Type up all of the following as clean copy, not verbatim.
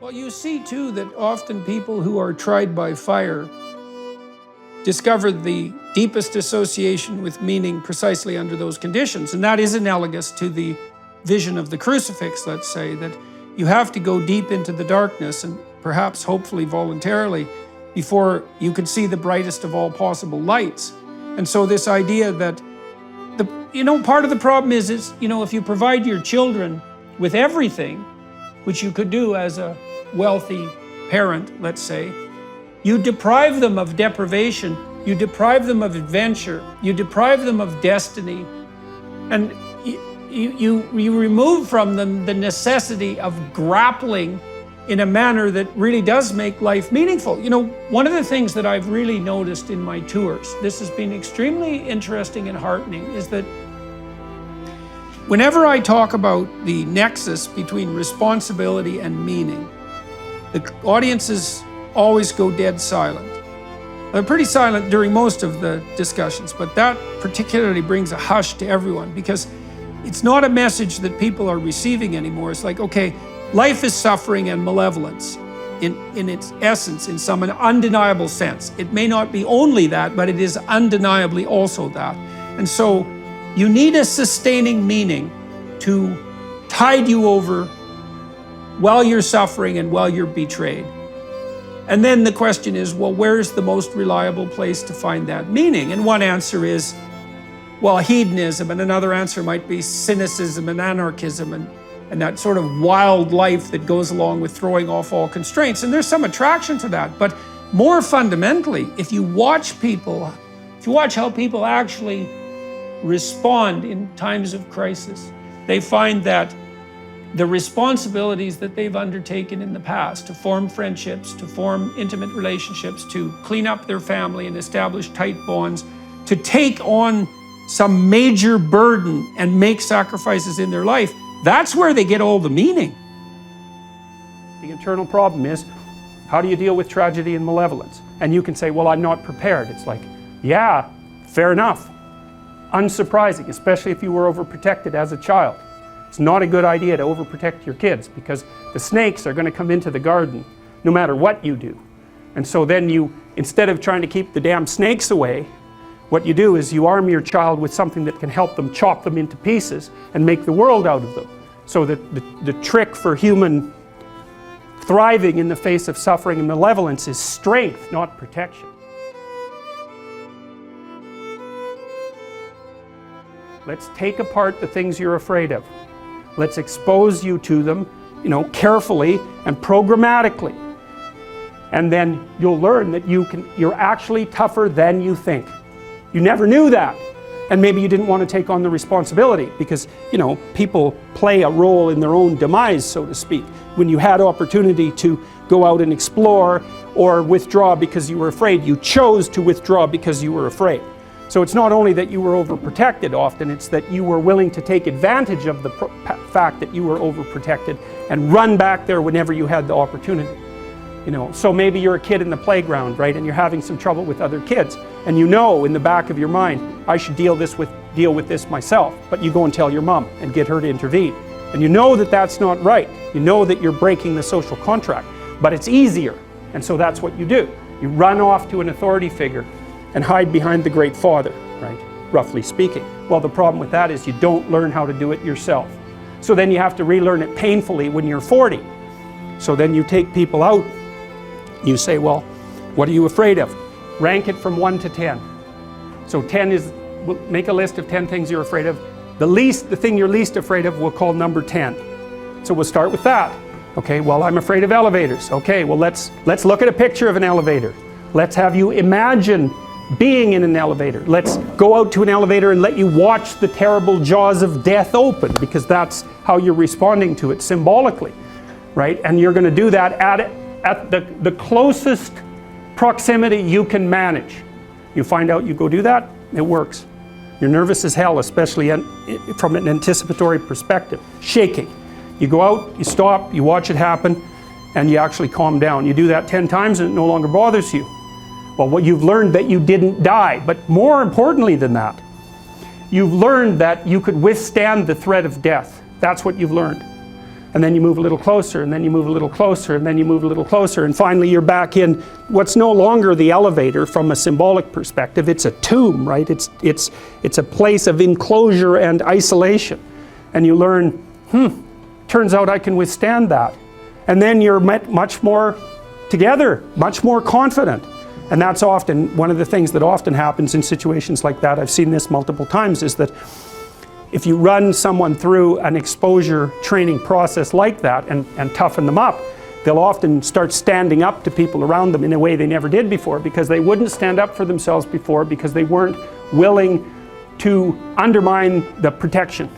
Well, you see too that often people who are tried by fire discover the deepest association with meaning precisely under those conditions. And that is analogous to the vision of the crucifix, let's say, that you have to go deep into the darkness and perhaps hopefully voluntarily before you can see the brightest of all possible lights. And so this idea that, part of the problem is, if you provide your children with everything, which you could do as a wealthy parent, let's say, you deprive them of deprivation, you deprive them of adventure, you deprive them of destiny, and you remove from them the necessity of grappling in a manner that really does make life meaningful. One of the things that I've really noticed in my tours, this has been extremely interesting and heartening, is that whenever I talk about the nexus between responsibility and meaning, the audiences always go dead silent. They're pretty silent during most of the discussions, but that particularly brings a hush to everyone, because it's not a message that people are receiving anymore. It's like, okay, life is suffering and malevolence in its essence, in some undeniable sense. It may not be only that, but it is undeniably also that. And so you need a sustaining meaning to tide you over while you're suffering and while you're betrayed. And then the question is, well, where's the most reliable place to find that meaning? And one answer is, well, hedonism, and another answer might be cynicism and anarchism and that sort of wild life that goes along with throwing off all constraints. And there's some attraction to that. But more fundamentally, if you watch how people actually respond in times of crisis, they find that the responsibilities that they've undertaken in the past to form friendships, to form intimate relationships, to clean up their family and establish tight bonds, to take on some major burden and make sacrifices in their life, that's where they get all the meaning. The internal problem is, how do you deal with tragedy and malevolence? And you can say, well, I'm not prepared. It's like, yeah, fair enough. Unsurprising, especially if you were overprotected as a child. It's not a good idea to overprotect your kids, because the snakes are going to come into the garden no matter what you do. And so then you, instead of trying to keep the damn snakes away, what you do is you arm your child with something that can help them chop them into pieces and make the world out of them. So that the trick for human thriving in the face of suffering and malevolence is strength, not protection. Let's take apart the things you're afraid of. Let's expose you to them, carefully and programmatically. And then you'll learn that you're actually tougher than you think. You never knew that. And maybe you didn't want to take on the responsibility because, people play a role in their own demise, so to speak. When you had opportunity to go out and explore or withdraw because you were afraid, you chose to withdraw because you were afraid. So it's not only that you were overprotected often, it's that you were willing to take advantage of the fact that you were overprotected and run back there whenever you had the opportunity. So maybe you're a kid in the playground, right, and you're having some trouble with other kids, and in the back of your mind, I should deal with this myself, but you go and tell your mom and get her to intervene. And you know that that's not right. You know that you're breaking the social contract, but it's easier, and so that's what you do. You run off to an authority figure and hide behind the Great Father, right, roughly speaking. Well, the problem with that is you don't learn how to do it yourself. So then you have to relearn it painfully when you're 40. So then you take people out, you say, well, what are you afraid of? Rank it from 1 to 10. So 10 is, make a list of 10 things you're afraid of. The thing you're least afraid of we'll call number 10. So we'll start with that. Okay, well, I'm afraid of elevators. Okay, well, let's look at a picture of an elevator. Let's have you imagine being in an elevator. Let's go out to an elevator and let you watch the terrible jaws of death open, because that's how you're responding to it symbolically, right? And you're going to do that at the closest proximity you can manage. You find out, you go do that, it works. You're nervous as hell, especially from an anticipatory perspective. Shaking. You go out, you stop, you watch it happen, and you actually calm down. You do that 10 times and it no longer bothers you. Well, what you've learned that you didn't die, but more importantly than that, you've learned that you could withstand the threat of death. That's what you've learned. and then you move a little closer, and then you move a little closer, and then you move a little closer, and finally you're back in what's no longer the elevator from a symbolic perspective. It's a tomb, right? It's a place of enclosure and isolation. And you learn, turns out I can withstand that. And then you're much more together, much more confident. And that's often one of the things that often happens in situations like that. I've seen this multiple times, is that if you run someone through an exposure training process like that and toughen them up, they'll often start standing up to people around them in a way they never did before, because they wouldn't stand up for themselves before, because they weren't willing to undermine the protection.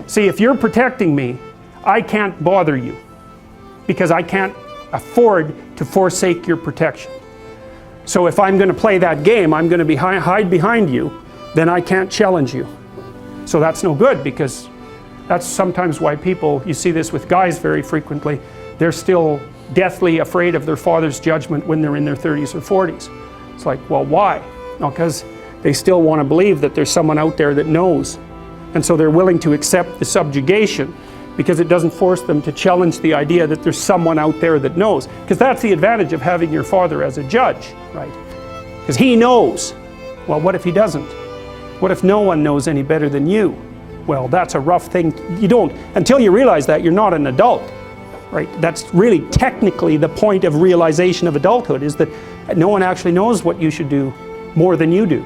See, if you're protecting me, I can't bother you, because I can't afford to forsake your protection. So if I'm going to play that game, I'm going to hide behind you, then I can't challenge you. So that's no good, because that's sometimes why people, you see this with guys very frequently, they're still deathly afraid of their father's judgment when they're in their 30s or 40s. It's like, well, why? No, because they still want to believe that there's someone out there that knows. And so they're willing to accept the subjugation, because it doesn't force them to challenge the idea that there's someone out there that knows. Because that's the advantage of having your father as a judge, right? Because he knows. Well, what if he doesn't? What if no one knows any better than you? Well, that's a rough thing. You don't, until you realize that, you're not an adult, right? That's really technically the point of realization of adulthood, is that no one actually knows what you should do more than you do.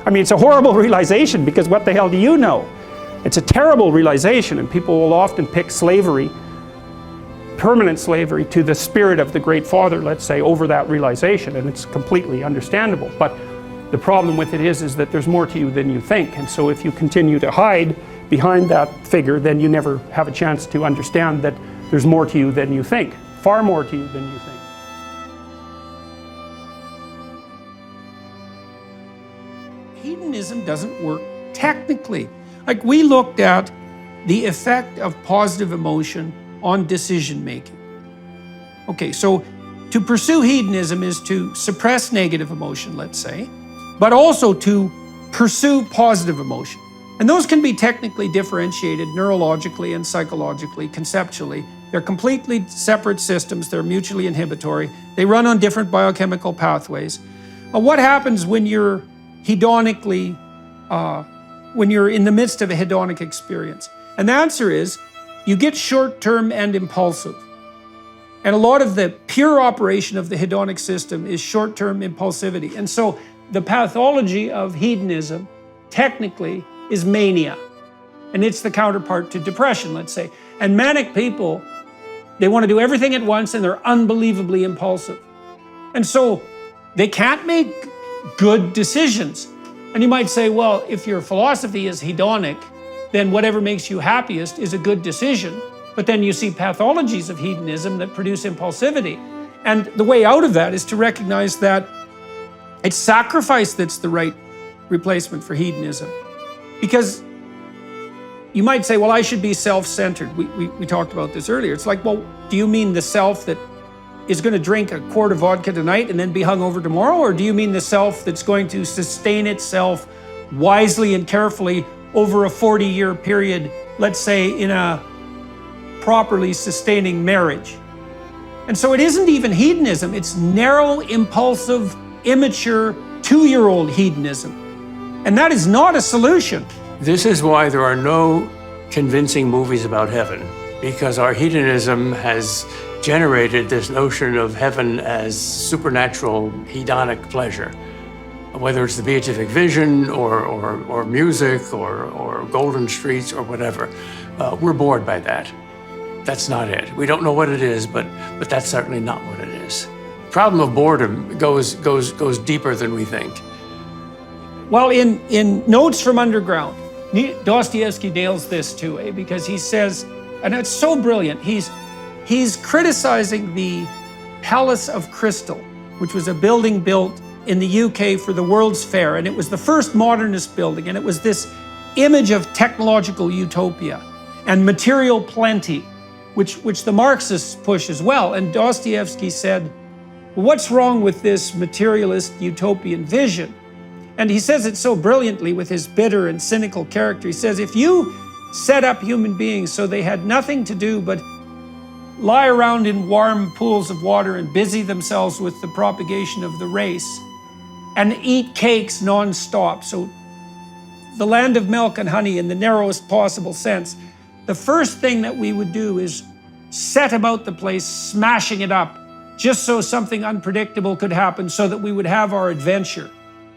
I mean, it's a horrible realization, because what the hell do you know? It's a terrible realization, and people will often pick slavery, permanent slavery, to the spirit of the Great Father, let's say, over that realization, and it's completely understandable. But the problem with it is that there's more to you than you think, and so if you continue to hide behind that figure, then you never have a chance to understand that there's more to you than you think, far more to you than you think. Hedonism doesn't work technically. Like, we looked at the effect of positive emotion on decision making. Okay, so to pursue hedonism is to suppress negative emotion, let's say, but also to pursue positive emotion. And those can be technically differentiated neurologically and psychologically, conceptually. They're completely separate systems. They're mutually inhibitory. They run on different biochemical pathways. What happens when you're hedonically, when you're in the midst of a hedonic experience? And the answer is, you get short-term and impulsive. And a lot of the pure operation of the hedonic system is short-term impulsivity. And so the pathology of hedonism, technically, is mania. And it's the counterpart to depression, let's say. And manic people, they want to do everything at once, and they're unbelievably impulsive. And so they can't make good decisions. And you might say, well, if your philosophy is hedonic, then whatever makes you happiest is a good decision. But then you see pathologies of hedonism that produce impulsivity. And the way out of that is to recognize that it's sacrifice that's the right replacement for hedonism. Because you might say, well, I should be self-centered. We talked about this earlier. It's like, well, do you mean the self that is going to drink a quart of vodka tonight and then be hungover tomorrow? Or do you mean the self that's going to sustain itself wisely and carefully over a 40-year period, let's say in a properly sustaining marriage? And so it isn't even hedonism. It's narrow, impulsive, immature, 2-year-old hedonism. And that is not a solution. This is why there are no convincing movies about heaven, because our hedonism has generated this notion of heaven as supernatural hedonic pleasure. Whether it's the beatific vision or music or golden streets or whatever, we're bored by that. That's not it. We don't know what it is, but that's certainly not what it is. The problem of boredom goes deeper than we think. Well, in Notes from Underground, Dostoevsky nails this too, because he says, and it's so brilliant, he's criticizing the Palace of Crystal, which was a building built in the UK for the World's Fair, and it was the first modernist building, and it was this image of technological utopia and material plenty, which the Marxists push as well. And Dostoevsky said, well, what's wrong with this materialist utopian vision? And he says it so brilliantly with his bitter and cynical character. He says, if you set up human beings so they had nothing to do but lie around in warm pools of water and busy themselves with the propagation of the race and eat cakes non-stop. So the land of milk and honey in the narrowest possible sense. The first thing that we would do is set about the place, smashing it up, just so something unpredictable could happen so that we would have our adventure.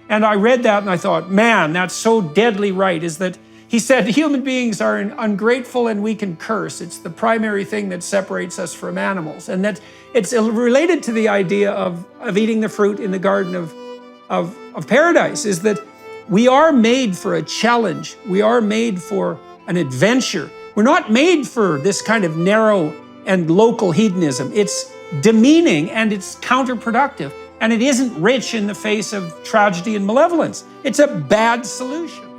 And I read that and I thought, man, that's so deadly right, is that he said human beings are ungrateful and we can curse. It's the primary thing that separates us from animals. And that it's related to the idea of eating the fruit in the garden of paradise, is that we are made for a challenge. We are made for an adventure. We're not made for this kind of narrow and local hedonism. It's demeaning and it's counterproductive. And it isn't rich in the face of tragedy and malevolence. It's a bad solution.